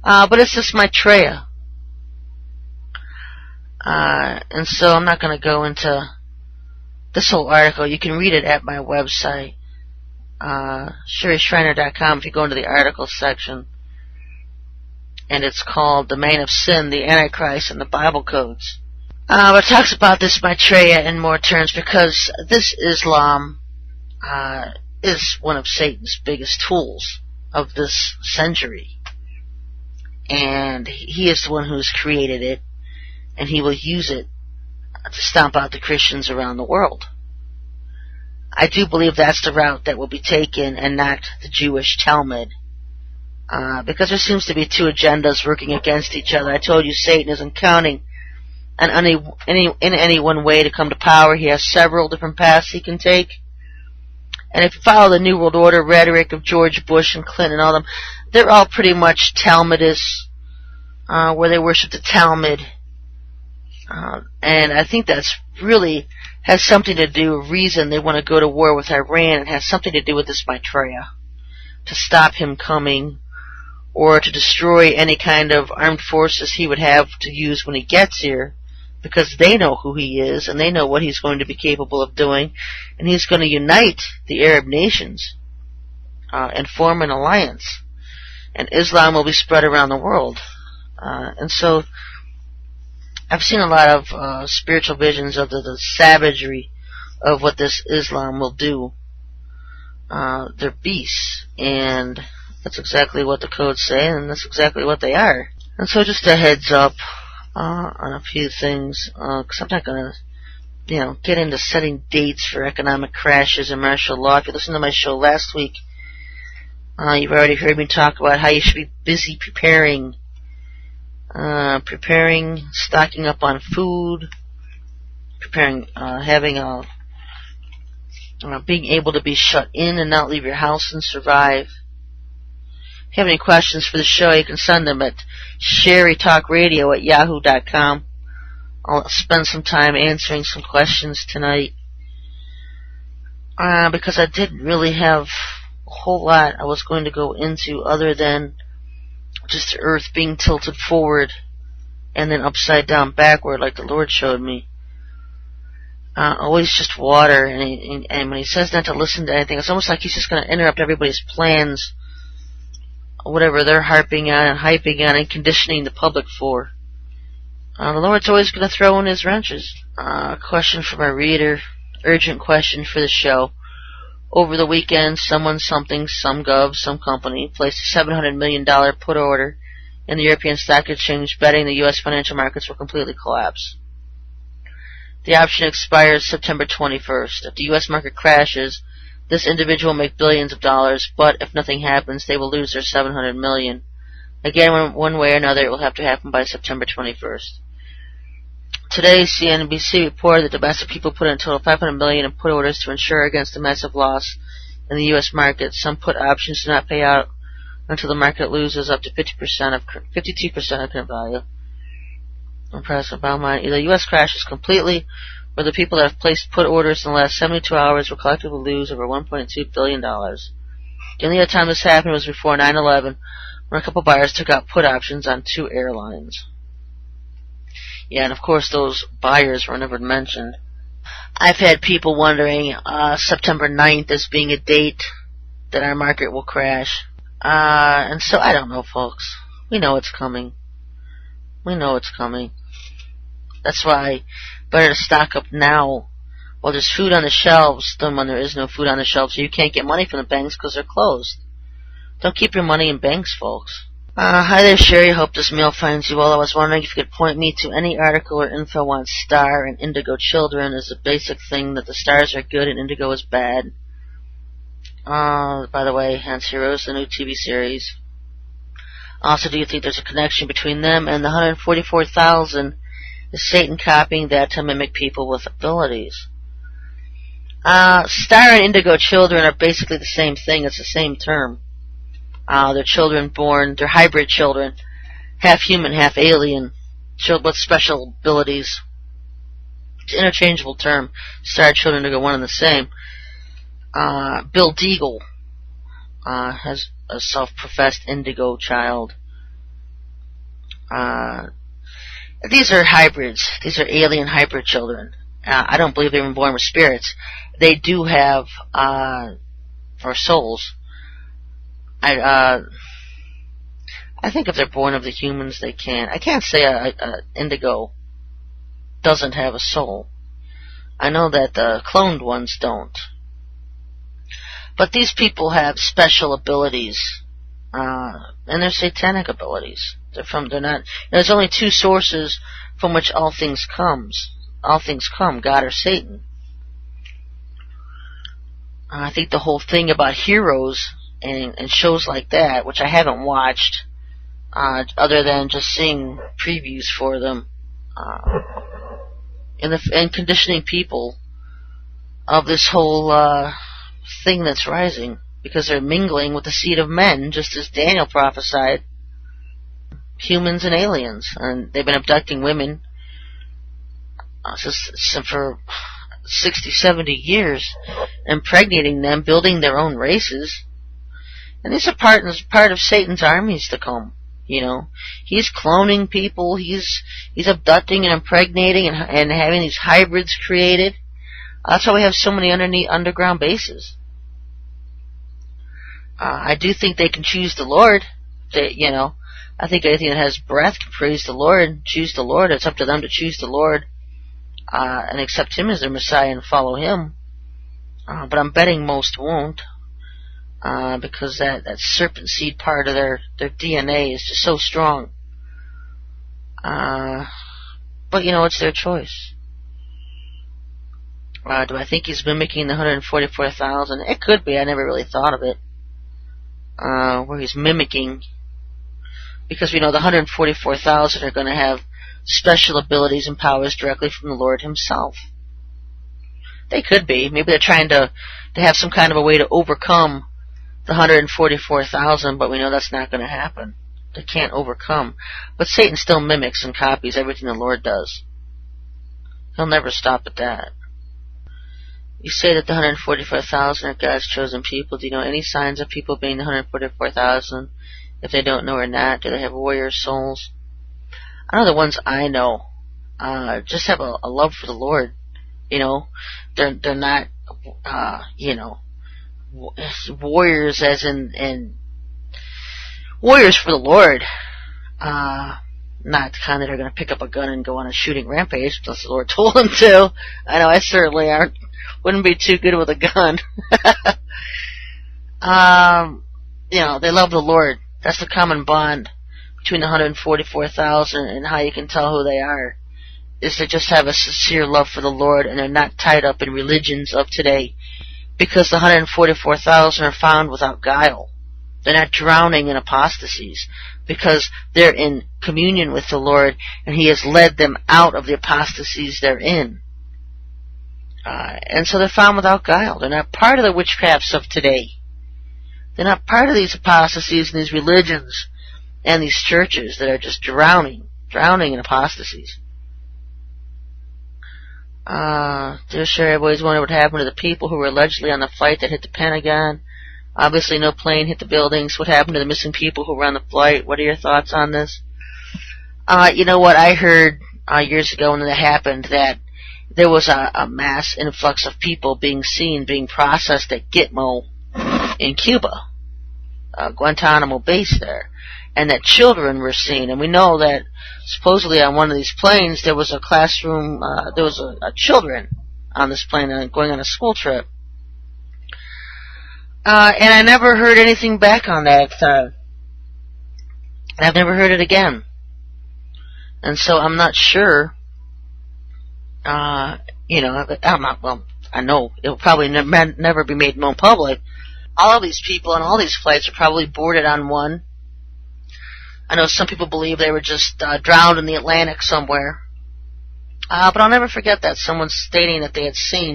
But it's just Maitreya. And so I'm not going to go into this whole article. You can read it at my website, SherryShriner.com, if you go into the article section. And it's called The Man of Sin, the Antichrist, and the Bible Codes. But it talks about this Maitreya in more terms because this Islam is one of Satan's biggest tools of this century. And he is the one who's created it, and he will use it to stomp out the Christians around the world. I do believe that's the route that will be taken and not the Jewish Talmud. Because there seems to be two agendas working against each other. I told you Satan isn't counting on any one way to come to power. He has several different paths he can take. And if you follow the New World Order rhetoric of George Bush and Clinton and all them, they're all pretty much Talmudists, where they worship the Talmud. And I think that's really has something to do with reason they want to go to war with Iran. It has something to do with this Maitreya, to stop him coming, or to destroy any kind of armed forces he would have to use when he gets here, because they know who he is, and they know what he's going to be capable of doing, and he's going to unite the Arab nations and form an alliance, and Islam will be spread around the world. And so I've seen a lot of spiritual visions of the savagery of what this Islam will do. They're beasts, and that's exactly what the codes say, and that's exactly what they are. And so just a heads up on a few things, because I'm not going to, get into setting dates for economic crashes and martial law. If you listened to my show last week, you've already heard me talk about how you should be busy preparing, stocking up on food, being able to be shut in and not leave your house and survive. If you have any questions for the show, you can send them at SherryTalkRadio@yahoo.com. I'll spend some time answering some questions tonight, because I didn't really have a whole lot I was going to go into other than just the earth being tilted forward and then upside down backward like the Lord showed me. Always just water, and when he says not to listen to anything, it's almost like he's just going to interrupt everybody's plans, whatever they're harping on and hyping on and conditioning the public for. The Lord's always going to throw in his wrenches. Question from a reader, urgent question for the show. Over the weekend, someone, something, some gov, some company placed a $700 million put order in the European Stock Exchange, betting the U.S. financial markets will completely collapse. The option expires September 21st. If the U.S. market crashes, this individual will make billions of dollars, but if nothing happens, they will lose their $700 million. Again, one way or another, it will have to happen by September 21st. Today, CNBC reported that domestic people put in a total of $500 million in put orders to insure against a massive loss in the U.S. market. Some put options do not pay out until the market loses up to 52% of current value. Impressive about mine. Either the U.S. crashes completely, or the people that have placed put orders in the last 72 hours will collectively lose over $1.2 billion. The only other time this happened was before 9/11, when a couple buyers took out put options on 2 airlines. Yeah, and of course those buyers were never mentioned. I've had people wondering September 9th as being a date that our market will crash. And so I don't know, folks. We know it's coming. We know it's coming. That's why better to stock up now while there's food on the shelves than when there is no food on the shelves, so you can't get money from the banks because they're closed. Don't keep your money in banks, folks. Hi there, Sherry. Hope this mail finds you well. I was wondering if you could point me to any article or info on star and indigo children. Is the basic thing that the stars are good and indigo is bad. By the way, Hans Heroes, the new TV series. Also, do you think there's a connection between them and the 144,000? Is Satan copying that to mimic people with abilities? Star and indigo children are basically the same thing. It's the same term. They're children born, they're hybrid children, half human, half alien, children with special abilities. It's an interchangeable term. Star children are one and the same. Bill Deagle has a self-professed indigo child. These are hybrids. These are alien hybrid children. I don't believe they were born with spirits. They do have, or souls. I think if they're born of the humans, they can. I can't say a indigo doesn't have a soul. I know that the cloned ones don't. But these people have special abilities, and they're satanic abilities. They're not. There's only two sources from which all things come: God or Satan. I think the whole thing about heroes and shows like that, which I haven't watched, other than just seeing previews for them, and conditioning people of this whole thing that's rising, because they're mingling with the seed of men, just as Daniel prophesied, humans and aliens, and they've been abducting women for 60, 70 years, impregnating them, building their own races, and these are part of Satan's armies to come. You know, he's cloning people, he's abducting and impregnating and having these hybrids created. That's why we have so many underground bases. I do think they can choose the Lord. I think anything that has breath can praise the Lord, choose the Lord. It's up to them to choose the Lord and accept Him as their Messiah and follow Him. But I'm betting most won't, because that serpent seed part of their DNA is just so strong. But it's their choice. Do I think he's mimicking the 144,000? It could be. I never really thought of it. Where he's mimicking, because we know the 144,000 are going to have special abilities and powers directly from the Lord Himself. They could be. Maybe they're trying to have some kind of a way to overcome the 144,000, but we know that's not going to happen. They can't overcome. But Satan still mimics and copies everything the Lord does. He'll never stop at that. You say that the 144,000 are God's chosen people. Do you know any signs of people being the 144,000? If they don't know or not, do they have warrior souls? I know the ones I know just have a love for the Lord. They're not warriors as in warriors for the Lord. Not the kind that are going to pick up a gun and go on a shooting rampage unless the Lord told them to. I know I certainly wouldn't be too good with a gun. They love the Lord. That's the common bond between the 144,000 and how you can tell who they are, is they just have a sincere love for the Lord, and they're not tied up in religions of today, because the 144,000 are found without guile. They're not drowning in apostasies, because they're in communion with the Lord, and He has led them out of the apostasies they're in. And so they're found without guile. They're not part of the witchcrafts of today. They're not part of these apostasies and these religions and these churches that are just drowning in apostasies. Dear Sherry, I've always wondered what happened to the people who were allegedly on the flight that hit the Pentagon. Obviously no plane hit the buildings. What happened to the missing people who were on the flight? What are your thoughts on this? You know what, I heard years ago when that happened, that there was a mass influx of people being processed at Gitmo in Cuba, Guantanamo base there, and that children were seen. And we know that supposedly on one of these planes there was a classroom, there was a children on this plane going on a school trip. And I never heard anything back on that. And I've never heard it again. And so I'm not sure. I'm not, well, I know it will probably never be made known public. All of these people on all these flights are probably boarded on one. I know some people believe they were just drowned in the Atlantic somewhere. But I'll never forget that. Someone stating that they had seen